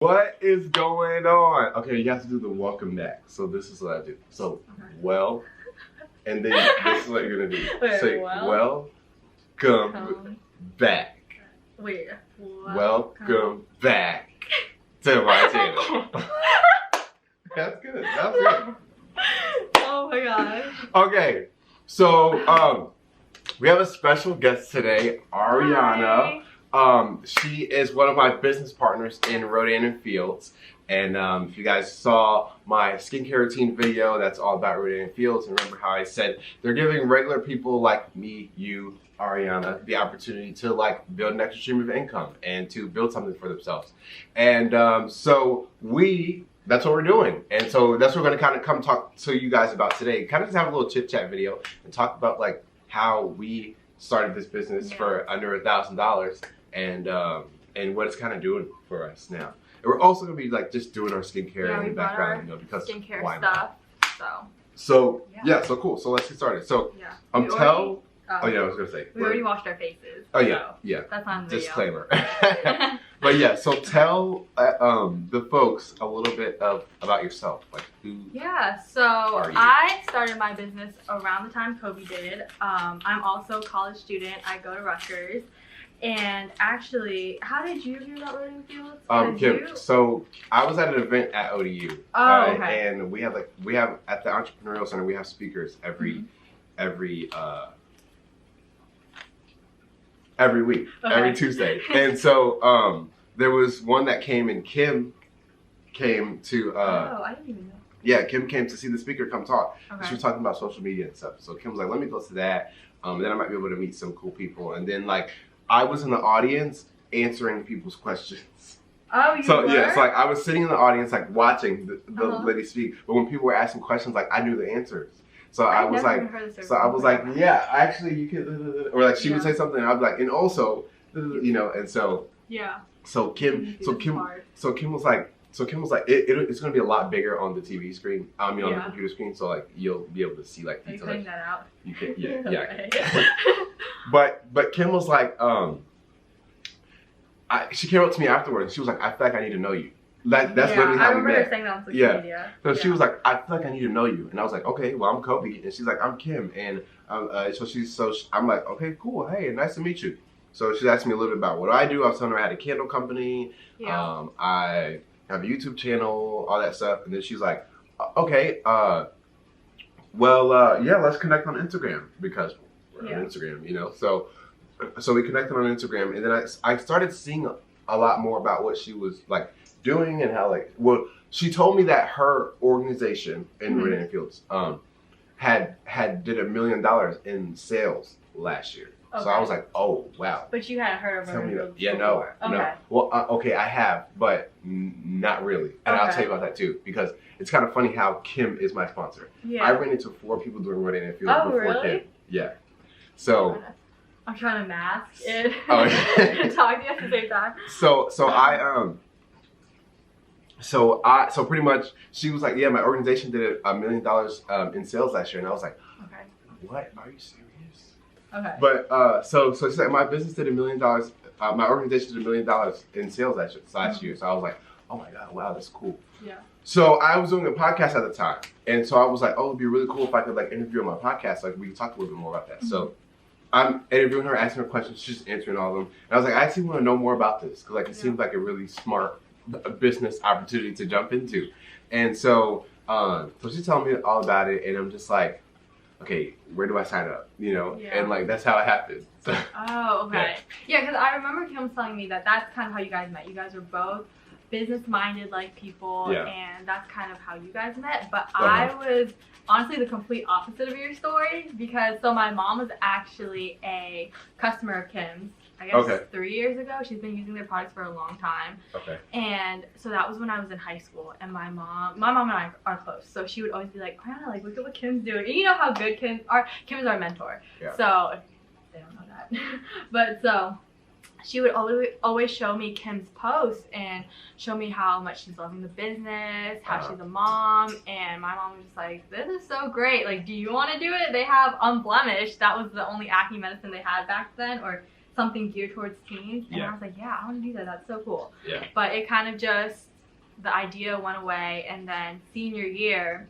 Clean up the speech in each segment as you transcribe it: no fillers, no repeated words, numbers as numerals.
What is going on? Okay, you have to do the welcome back. So this is what I do. So, well, and then this is what you're gonna do. Wait, say, welcome back. Wait, welcome back to my channel. That's good. That's good. Oh my gosh. Okay, so we have a special guest today, Aryanna. Hi. She is one of my business partners in Renfields, and if you guys saw my skincare routine video, that's all about Renfields. And remember how I said they're giving regular people like me, you, Aryanna, the opportunity to like build an extra stream of income and to build something for themselves. And so that's what we're doing. And so that's what we're gonna kind of come talk to you guys about today. Kind of just have a little chit chat video and talk about like how we started this business for under $1,000 and what it's kind of doing for us now. And we're also gonna be like just doing our skincare in the background, you know, because skincare why stuff. not? So cool. So let's get started. So I was gonna say we already washed our faces. Oh yeah, yeah. That's on the video. Disclaimer. But yeah, so tell the folks a little bit about yourself, like who. Yeah, so I started my business around the time Koby did. I'm also a college student. I go to Rutgers. And actually, how did you hear about Renfields? Kim, so I was at an event at ODU. Oh, okay. And we have at the Entrepreneurial Center, we have speakers every week, every Tuesday. And so there was one that came, and Kim came to I didn't even know. Yeah, Kim came to see the speaker come talk. Okay. She was talking about social media and stuff. So Kim was like, let me go to that. And then I might be able to meet some cool people. And then like I was in the audience answering people's questions. Oh, you so were? Yeah, so like I was sitting in the audience like watching the lady speak, but when people were asking questions, like I knew the answers. So I was like, yeah, actually you could, or like she would say something, and I'd be like, and also, you know, and so So Kim was like, it's gonna be a lot bigger on the TV screen. On the computer screen, so like you'll be able to see like details. Are you cutting that out? You can, yeah. But Kim was like, she came up to me afterwards, and she was like, I feel like I need to know you. Like that's literally how we met. I remember her saying that on social media. So she was like, I feel like I need to know you, and I was like, okay, well I'm Koby, and she's like, I'm Kim, and I'm like, okay, cool, hey, nice to meet you. So she asked me a little bit about what I do. I was telling her I had a candle company. I have a YouTube channel, all that stuff. And then she's like, okay, let's connect on Instagram because we're on Instagram, you know? So we connected on Instagram, and then I started seeing a lot more about what she was like doing and how like, well, she told me that her organization in Renfields had did $1 million in sales last year. Okay. So I was like, oh, wow. But you hadn't heard of Renfields before. No. Well, okay, I have, but not really. And I'll tell you about that too, because it's kind of funny how Kim is my sponsor. Yeah. I ran into 4 people doing Renfields before Kim. Yeah. So. I'm trying to mask it. And talk to you at the same time. So pretty much she was like, yeah, my organization did $1 million in sales last year, and I was like, okay, what? Are you serious? Okay. But so she said my business did $1 million. My organization did $1 million in sales last year. So I was like, oh my god, wow, that's cool. Yeah. So I was doing a podcast at the time, and so I was like, oh, it'd be really cool if I could like interview on my podcast. Like we could talk a little bit more about that. So I'm interviewing her, asking her questions, she's answering all of them. And I was like, I actually want to know more about this because like it seems like a really smart business opportunity to jump into. And so so she's telling me all about it, and I'm just like, okay, where do I sign up? You know, and like that's how it happened. So, oh, okay. Yeah, because I remember Kim telling me that that's kind of how you guys met. You guys were both business-minded like people, and that's kind of how you guys met. But I was honestly the complete opposite of your story because my mom was actually a customer of Kim's. I guess 3 years ago. She's been using their products for a long time. Okay. And so that was when I was in high school, and my mom and I are close. So she would always be like, Aryanna, like look at what Kim's doing. And you know how good Kim is our mentor. Yeah. So if they don't know that. But so she would always show me Kim's posts and show me how much she's loving the business, how she's a mom, and my mom was just like, this is so great. Like, do you want to do it? They have Unblemished. That was the only acne medicine they had back then, or something geared towards teens. And I was like, yeah, I want to do that. That's so cool. Yeah. But it kind of just the idea went away, and then senior year,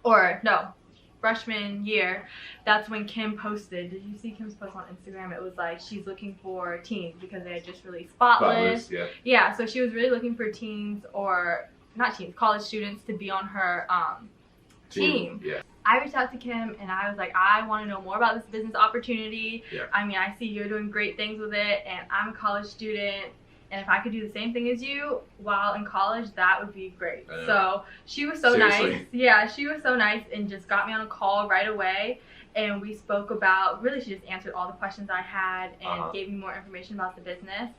or no, freshman year, that's when Kim posted. Did you see Kim's post on Instagram? It was like she's looking for teens because they had just released Spotless. Yeah, so she was really looking for teens, or not teens, college students to be on her team. Yeah. I reached out to Kim and I was like, I want to know more about this business opportunity. Yeah. I mean, I see you're doing great things with it, and I'm a college student. And if I could do the same thing as you while in college, that would be great. So she was so nice. Yeah, she was so nice and just got me on a call right away. And we spoke about, really, she just answered all the questions I had and gave me more information about the business.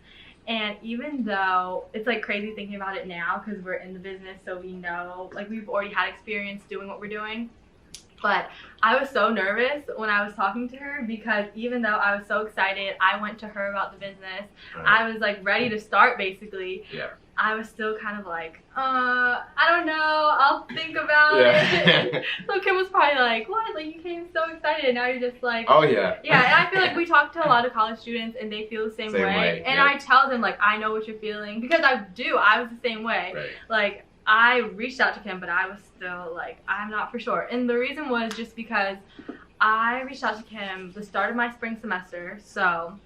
And even though it's like crazy thinking about it now because we're in the business, so we know, like, we've already had experience doing what we're doing. But I was so nervous when I was talking to her because even though I was so excited, I went to her about the business. I was like ready to start basically. Yeah. I was still kind of like, I don't know, I'll think about it. So Kim was probably like, what? Like, you came so excited and now you're just like, oh yeah. Yeah, and I feel like we talk to a lot of college students and they feel the same way. And I tell them, like, I know what you're feeling because I do. I was the same way. Right. Like, I reached out to Kim, but I was still like, I'm not for sure. And the reason was just because I reached out to Kim the start of my spring semester. So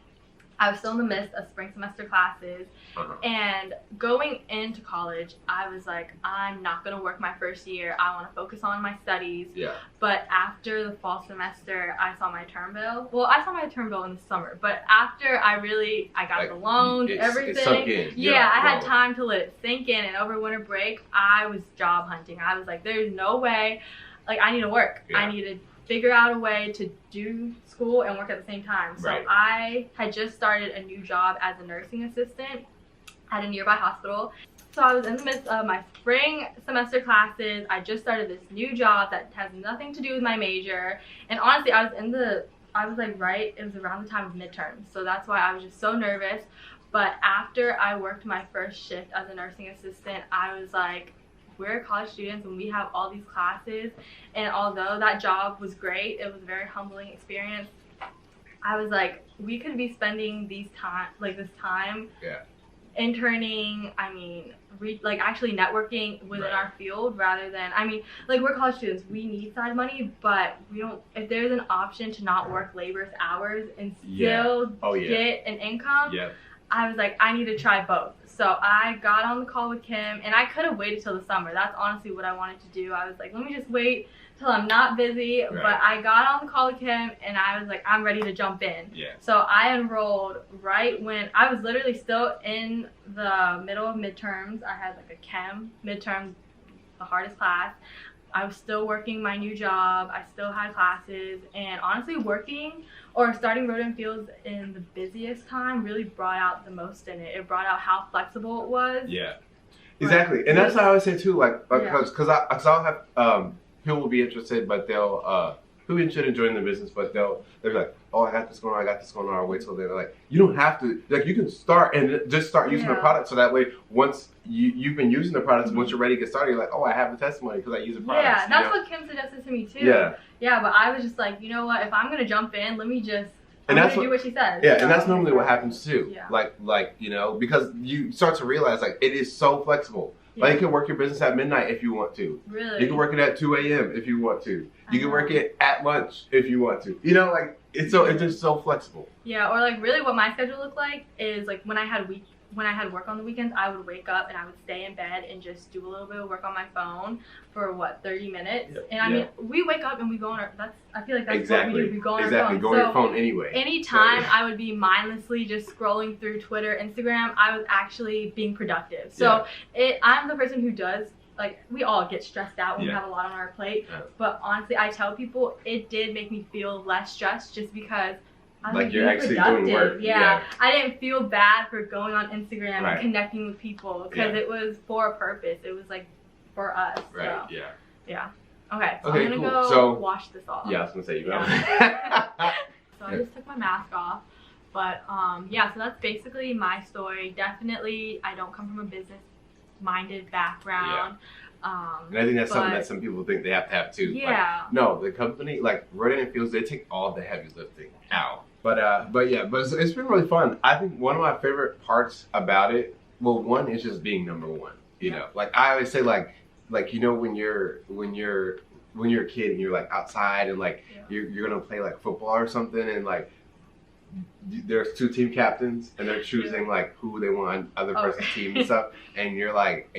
I was still in the midst of spring semester classes. And going into college, I was like, I'm not going to work my first year. I want to focus on my studies. Yeah. But after the fall semester, I saw my term bill. Well, I saw my term bill in the summer. But after I got like, the loans, everything. It sunk in. Yeah, I had time to let it sink in. And over winter break, I was job hunting. I was like, there's no way. Like, I need to work. Yeah. I need to figure out a way to do school and work at the same time. So I had just started a new job as a nursing assistant at a nearby hospital. So I was in the midst of my spring semester classes. I just started this new job that has nothing to do with my major. And honestly, it was around the time of midterms. So that's why I was just so nervous. But after I worked my first shift as a nursing assistant, I was like, we're college students and we have all these classes, and although that job was great, it was a very humbling experience. I was like, we could be spending this time interning, actually networking within our field rather than, we're college students, we need side money, but we don't, if there's an option to not work laborious hours and still get an income, I was like, I need to try both. So I got on the call with Kim, and I could have waited till the summer. That's honestly what I wanted to do. I was like, let me just wait till I'm not busy. Right. But I got on the call with Kim, and I was like, I'm ready to jump in. Yeah. So I enrolled right when I was literally still in the middle of midterms. I had like a chem midterm, the hardest class. I was still working my new job. I still had classes, and honestly, starting Renfields in the busiest time really brought out the most in it. It brought out how flexible it was. Yeah, exactly, and that's what I always say too. Because I'll have people will be interested, but they'll who interested in joining the business, but they'll be like, oh, I got this going on, I'll wait till they're like, you don't have to, like, you can start and just start using the product, so that way once you've been using the products, once you're ready to get started, you're like, oh, I have a testimony because I use the products. Yeah, that's what Kim suggested to me too. Yeah, but I was just like, you know what, if I'm gonna jump in, let me just do what she says. Yeah, and that's normally what happens too. Yeah. Like because you start to realize like it is so flexible. Like, you can work your business at midnight if you want to. Really? You can work it at 2 a.m. if you want to. You can work it at lunch if you want to. You know, like, it's just so flexible. Yeah, or like really what my schedule looked like is like when I had work on the weekends, I would wake up and I would stay in bed and just do a little bit of work on my phone for 30 minutes. Yep. And I mean, we wake up and we go on I feel like that's what we do. We go on our phone. Go on your phone anyway. Anytime I would be mindlessly just scrolling through Twitter, Instagram, I was actually being productive. So I'm the person who does, like, we all get stressed out when we have a lot on our plate. Yeah. But honestly, I tell people it did make me feel less stressed just because I was you're actually doing work. Yeah. I didn't feel bad for going on Instagram and connecting with people because it was for a purpose. It was like for us. Right. So. Yeah. Okay. So I'm gonna go wash this off. Yeah, I was gonna say you go. So I just took my mask off. But so that's basically my story. Definitely, I don't come from a business-minded background. Yeah. And I think that's something that some people think they have to have too. Yeah. Like, no, the company, like Renfields, they take all the heavy lifting out. But it's been really fun. I think one of my favorite parts about it, well, one is just being number one. You know, like I always say, like you know, when you're a kid and you're like outside and like you're gonna play like football or something, and like there's 2 team captains and they're choosing like who they want on other person's team and stuff, and you're like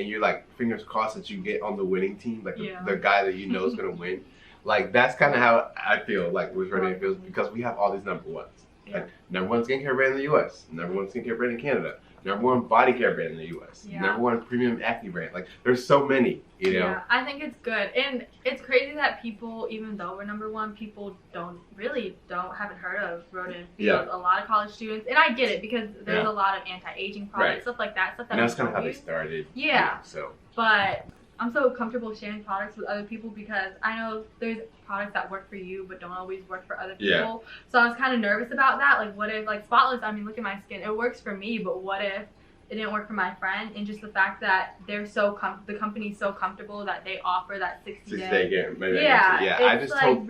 fingers crossed that you get on the winning team, like the guy that you know is gonna win. Like that's kind of how I feel like with Rodan and Fields, because we have all these number ones. Like #1 skincare brand in the U.S., #1 skincare brand in Canada, #1 body care brand in the U.S., #1 premium acne brand. Like there's so many, you know. Yeah, I think it's good, and it's crazy that people, even though we're #1, people haven't heard of Rodan. A lot of college students, and I get it because there's a lot of anti-aging products, stuff like that, stuff that. And that's kind of how they started. Yeah. So. But I'm so comfortable sharing products with other people because I know there's products that work for you but don't always work for other people. Yeah. So I was kind of nervous about that. Like, what if, like, Spotless, I mean, look at my skin. It works for me, but what if it didn't work for my friend? And just the fact that they're so the company's so comfortable that they offer that 60-day guarantee. I just told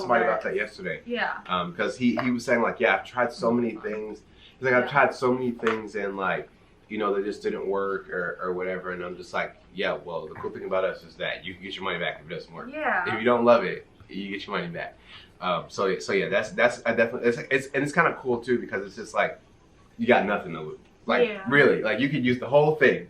somebody about that yesterday. Yeah. Because he was saying, like, I've tried so many things. He's like, I've tried so many things and, like, you know, they just didn't work or whatever. And I'm just like, yeah, well, the cool thing about us is that you can get your money back if it doesn't work. Yeah. If you don't love it, you get your money back. So yeah, that's I definitely, it's kind of cool too, because it's just like, you got nothing to lose. Like, really, like you could use the whole thing,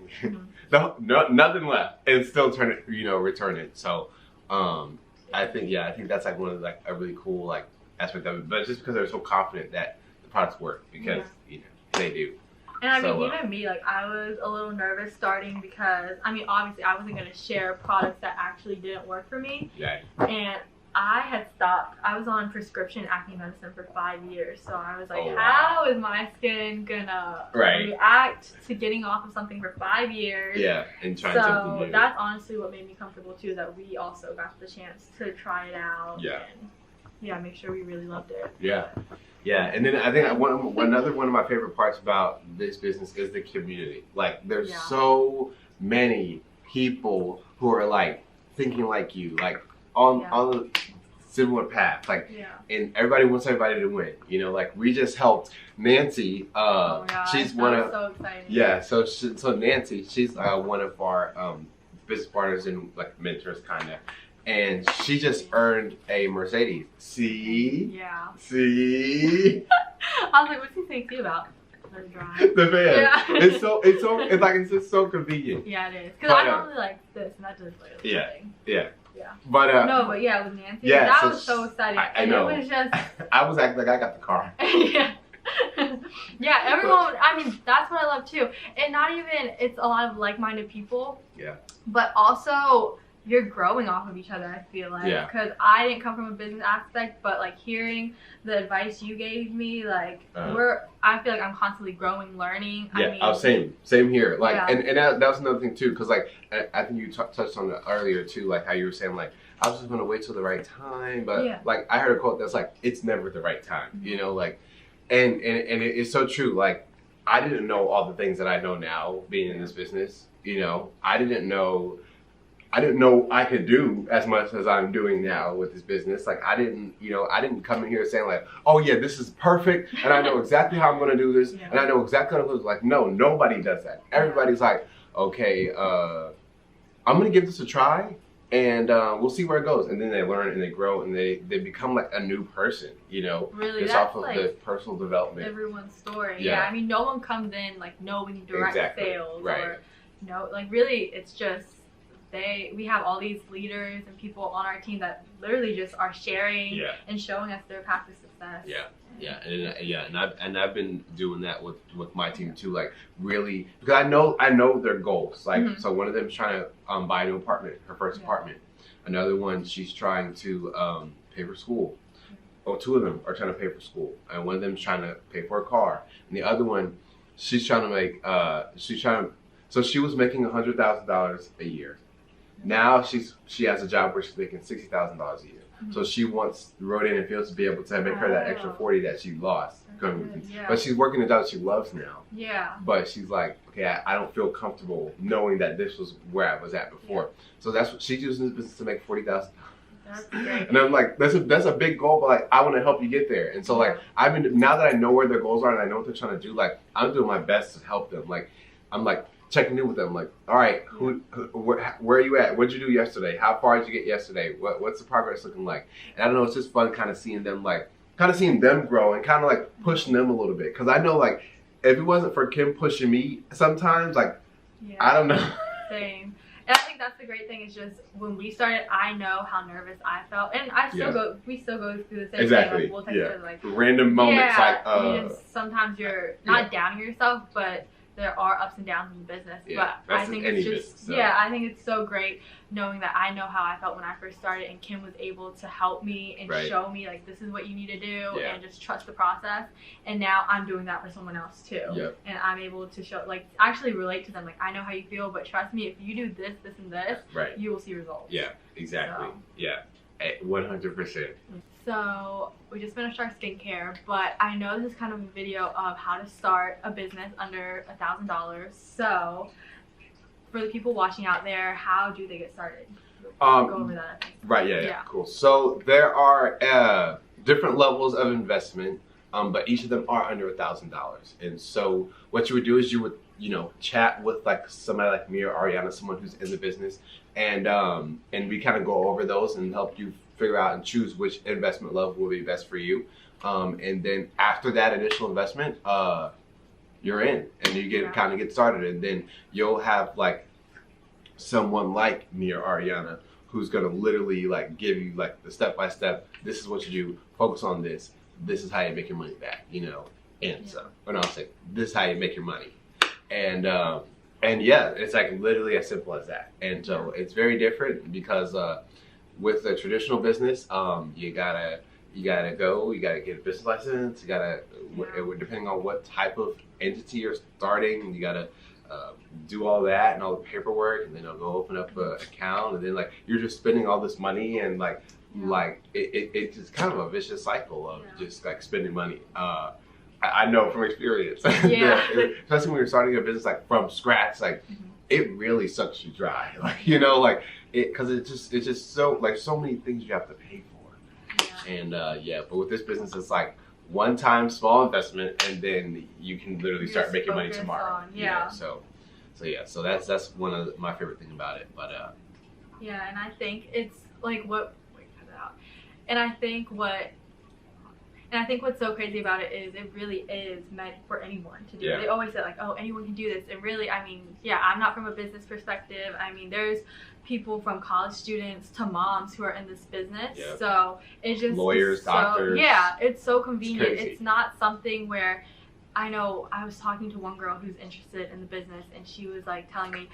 nothing left, and still turn it, you know, return it. So, I think that's like one of the, like a really cool like aspect of it. But it's just because they're so confident that the products work, because you know they do. And I mean, even me, like, I was a little nervous starting because, I mean, obviously I wasn't going to share products that actually didn't work for me. Yeah. And I had stopped. I was on prescription acne medicine for 5 years. So I was like, how is my skin going to react to getting off of something for 5 years? Yeah, and trying something new. So that's honestly what made me comfortable, too, that we also got the chance to try it out. Yeah. And, make sure we really loved it. Yeah. Yeah, and then I think another one of my favorite parts about this business is the community. Like, there's so many people who are like thinking like you, like on a similar path. Like, and everybody wants everybody to win. You know, like we just helped Nancy. She's one of so exciting. Yeah, so Nancy, she's one of our business partners and like mentors, kind of. And she just earned a Mercedes. See? Yeah. See? I was like, what's he thinking about? Let her drive. The van. Yeah. It's just so convenient. Yeah, it is. Because I normally like this, and that does like thing. Yeah. Yeah. But with Nancy, that was so exciting. I know. It was just. I was acting like I got the car. Yeah, everyone. I mean, that's what I love too. And not even, it's a lot of like-minded people. Yeah. But also, you're growing off of each other, I feel like. Yeah. Because I didn't come from a business aspect, but like hearing the advice you gave me, like I feel like I'm constantly growing, learning. Yeah, I mean, same here. Like, and that was another thing too, because like I think you touched on it earlier too, like how you were saying like I was just gonna wait till the right time, but like I heard a quote that's like it's never the right time, you know, like, and it's so true. Like I didn't know all the things that I know now being in this business. You know, I didn't know I could do as much as I'm doing now with this business. Like I didn't come in here saying like, oh yeah, this is perfect and I know exactly how I'm gonna do this and I know exactly how to do it. Like, no, nobody does that. Everybody's like, okay, I'm gonna give this a try and we'll see where it goes. And then they learn and they grow and they become like a new person, you know, really, just off of like the personal development. Everyone's story. Yeah. I mean, no one comes in like knowing direct sales or like really it's just we have all these leaders and people on our team that literally just are sharing and showing us their path to success. And I've been doing that with my team too, like really, because I know their goals. Like so one of them is trying to buy a new apartment, her first apartment. Another one, she's trying to pay for school. Or two of them are trying to pay for school, and one of them is trying to pay for a car, and the other one, she's trying to make so she was making $100,000 a year. Now she has a job where she's making $60,000 a year. So she wants Rodan and Fields to be able to make her that extra 40 that she lost. But she's working a job that she loves now. Yeah. But she's like, okay, I don't feel comfortable knowing that this was where I was at before. So that's what she's using this business to make $40,000. That's great. And I'm like, that's a big goal, but like I want to help you get there. And so like now that I know where their goals are and I know what they're trying to do, like I'm doing my best to help them. Like I'm like, checking in with them, like, all right, where are you at? What'd you do yesterday? How far did you get yesterday? What's the progress looking like? And I don't know, it's just fun kind of seeing them grow and kind of like pushing them a little bit. Cause I know like if it wasn't for Kim pushing me sometimes, like, I don't know. Same. And I think that's the great thing is just when we started, I know how nervous I felt, and I still we still go through the same thing. Like, we'll text each other, like random moments, like sometimes you're not doubting yourself, but there are ups and downs in the business. But I think it's just I think it's so great knowing that I know how I felt when I first started, and Kim was able to help me and show me like this is what you need to do, and just trust the process. And now I'm doing that for someone else too, and I'm able to show, like, actually relate to them. Like, I know how you feel, but trust me, if you do this, this, and this, you will see results. Yeah, exactly. So. 100%. So we just finished our skincare, but I know this is kind of a video of how to start a business under $1,000. So for the people watching out there, how do they get started? Go over that. Right. Cool. So there are different levels of investment, but each of them are under $1,000. And so what you would do is you would, chat with like somebody like me or Aryanna, someone who's in the business, and we kind of go over those and help you figure out and choose which investment level will be best for you. And then after that initial investment, you're in, and you kind of get started, and then you'll have like someone like me or Aryanna who's gonna literally like give you like the step by step. This is what you do. Focus on this. This is how you make your money back. And so, or no, I'll say this is how you make your money. And it's like literally as simple as that. And so it's very different because with a traditional business, you gotta go, you gotta get a business license, you gotta, depending on what type of entity you're starting, you gotta do all that and all the paperwork, and then you'll go open up an account, and then like you're just spending all this money, and like it's just kind of a vicious cycle of just like spending money. I know from experience. Especially when you're starting a business like from scratch, like it really sucks you dry. Like because it's just so like so many things you have to pay for. And but with this business, it's like one-time small investment, and then you can literally start making money tomorrow. So that's one of my favorite things about it. But and I think it's like cut it out. And I think what's so crazy about it is it really is meant for anyone to do. They always say like, oh, anyone can do this. And really, I mean, I'm not from a business perspective. I mean, there's people from college students to moms who are in this business. So it's just lawyers, doctors. It's so convenient. It's not something where, I know I was talking to one girl who's interested in the business, and she was like telling me,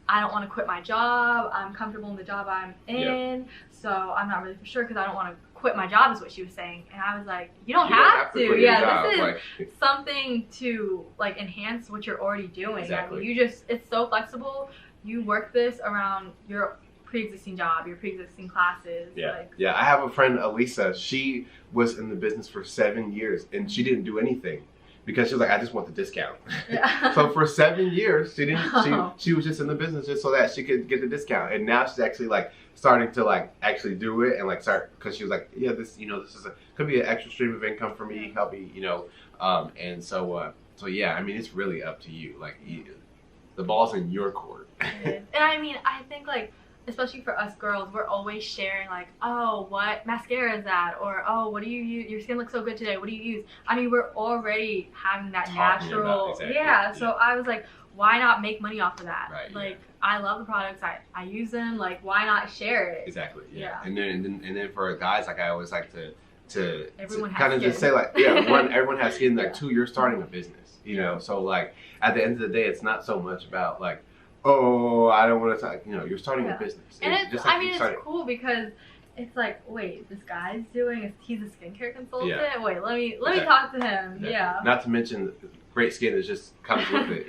I don't want to quit my job. I'm comfortable in the job I'm in. So I'm not really for sure because I don't want to quit my job is what she was saying. And I was like, you don't have to. This is something to like enhance what you're already doing. I mean, it's so flexible. You work this around your pre-existing job, your pre-existing classes. I have a friend, Elisa. She was in the business for 7 years, and she didn't do anything because she was like, I just want the discount. So for 7 years, she was just in the business just so that she could get the discount. And now she's actually like starting to like actually do it and like start, because she was like, this is could be an extra stream of income for me, help me, and so I mean, it's really up to you. Like the ball's in your court. And I mean, I think like, especially for us girls, we're always sharing like, oh, what mascara is that? Or, oh, what do you use? Your skin looks so good today. What do you use? I mean, we're already having that natural. So I was like, why not make money off of that? I love the products. I use them. Like, why not share it? And then for guys, like I always like to kind of just say like, one, everyone has skin. Like, two, you're starting a business. So like at the end of the day, it's not so much about like, oh, I don't want to talk. You're starting a business. And it's cool because it's like, wait, this guy's he's a skincare consultant. Wait, let me talk to him. Not to mention, great skin is just comes with it.